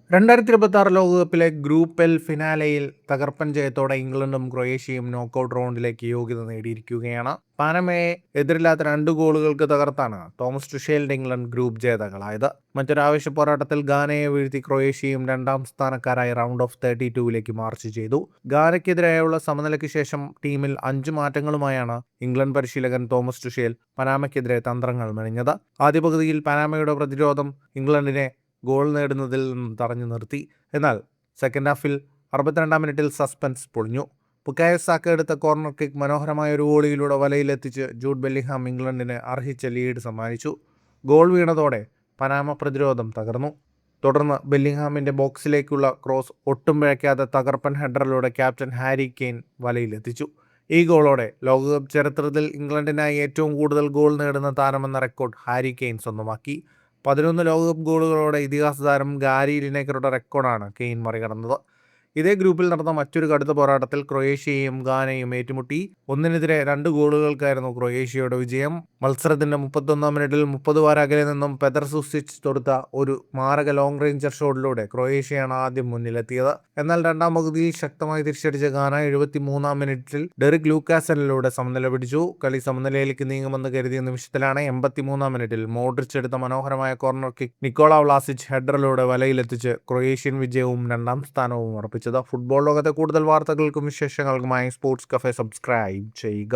2026 ലോകകപ്പിലെ group L ഫിനാലെയിൽ തകർപ്പൻ ജയത്തോടെ ഇംഗ്ലണ്ടും ക്രൊയേഷ്യയും നോക്കൌട്ട് റൗണ്ടിലേക്ക് യോഗ്യത നേടിയിരിക്കുകയാണ്. പാനമയെ എതിരില്ലാത്ത 2 ഗോളുകൾക്ക് തകർത്താണ് തോമസ് ടുഷേലിന്റെ ഇംഗ്ലണ്ട് ഗ്രൂപ്പ് ജേതാക്കളായത്. മറ്റൊരാവേശ പോരാട്ടത്തിൽ ഗാനയെ വീഴ്ത്തി ക്രൊയേഷ്യയും 2ാം സ്ഥാനക്കാരായി റൗണ്ട് ഓഫ് 32ലേക്ക് മാർച്ച് ചെയ്തു. ഗാനയ്ക്കെതിരായുള്ള സമനിലയ്ക്ക് ശേഷം ടീമിൽ 5 മാറ്റങ്ങളുമായാണ് ഇംഗ്ലണ്ട് പരിശീലകൻ തോമസ് ടുഷേൽ പനാമയ്ക്കെതിരെ തന്ത്രങ്ങൾ മെനഞ്ഞത്. ആദ്യ പകുതിയിൽ പനാമയുടെ പ്രതിരോധം ഇംഗ്ലണ്ടിനെ ഗോൾ നേടുന്നതിൽ നിന്നും തടഞ്ഞു നിർത്തി. എന്നാൽ സെക്കൻഡ് ഹാഫിൽ 62ാം മിനിറ്റിൽ സസ്പെൻസ് പൊളിഞ്ഞു. ബുക്കായോ സാക്ക എടുത്ത കോർണർ കിക്ക് മനോഹരമായ ഒരു വോളിയിലൂടെ വലയിലെത്തിച്ച് ജൂഡ് ബെല്ലിംഗ്ഹാം ഇംഗ്ലണ്ടിന് അർഹിച്ച ലീഡ് സമ്മാനിച്ചു. ഗോൾ വീണതോടെ പനാമ പ്രതിരോധം തകർന്നു. തുടർന്ന് ബെല്ലിംഗ്ഹാമിന്റെ ബോക്സിലേക്കുള്ള ക്രോസ് ഒട്ടും പിഴയ്ക്കാതെ തകർപ്പൻ ഹെഡറിലൂടെ ക്യാപ്റ്റൻ ഹാരി കെയ്ൻ വലയിലെത്തിച്ചു. ഈ ഗോളോടെ ലോകകപ്പ് ചരിത്രത്തിൽ ഇംഗ്ലണ്ടിനായി ഏറ്റവും കൂടുതൽ ഗോൾ നേടുന്ന താരമെന്ന റെക്കോർഡ് ഹാരി കെയ്ൻ സ്വന്തമാക്കി. 11 ലോകകപ്പ് ഗോളുകളോടെ ഇതിഹാസ താരം ഗാരി ലിനേക്കറുടെ റെക്കോർഡാണ് കെയ്ൻ മറികടന്നത്. ഇതേ ഗ്രൂപ്പിൽ നടന്ന മറ്റൊരു കടുത്ത പോരാട്ടത്തിൽ ക്രൊയേഷ്യയും ഗാനയും ഏറ്റുമുട്ടി. 1-2 ഗോളുകൾക്കായിരുന്നു ക്രൊയേഷ്യയുടെ വിജയം. മത്സരത്തിന്റെ 31ാം മിനിറ്റിൽ 30 വാര അകലെ നിന്നും പെദർ സുസിച്ച് തൊടുത്ത ഒരു മാരക ലോങ് റേഞ്ചർ ഷോട്ടിലൂടെ ക്രൊയേഷ്യയാണ് ആദ്യം മുന്നിലെത്തിയത്. എന്നാൽ 2ാം പകുതിയിൽ ശക്തമായി തിരിച്ചടിച്ച ഗാന 73ാം മിനിറ്റിൽ ഡെറിക് ലൂക്കാസനിലൂടെ സമനില പിടിച്ചു. കളി സമനിലയിലേക്ക് നീങ്ങുമെന്ന് കരുതിയ നിമിഷത്തിലാണ് 83ാം മിനിറ്റിൽ മോഡ്രിച്ച് എടുത്ത മനോഹരമായ കോർണർ കിക്ക് നിക്കോള വ്ലാസിച്ച് ഹെഡറിലൂടെ വലയിലെത്തിച്ച് ക്രൊയേഷ്യൻ വിജയവും 2ാം സ്ഥാനവും ഉറപ്പിച്ചത്. ഫുട്ബോൾ ലോകത്തെ കൂടുതൽ വാർത്തകൾക്കും വിശേഷങ്ങൾക്കുമായി സ്പോർട്സ് കഫേ സബ്സ്ക്രൈബ് ചെയ്യുക.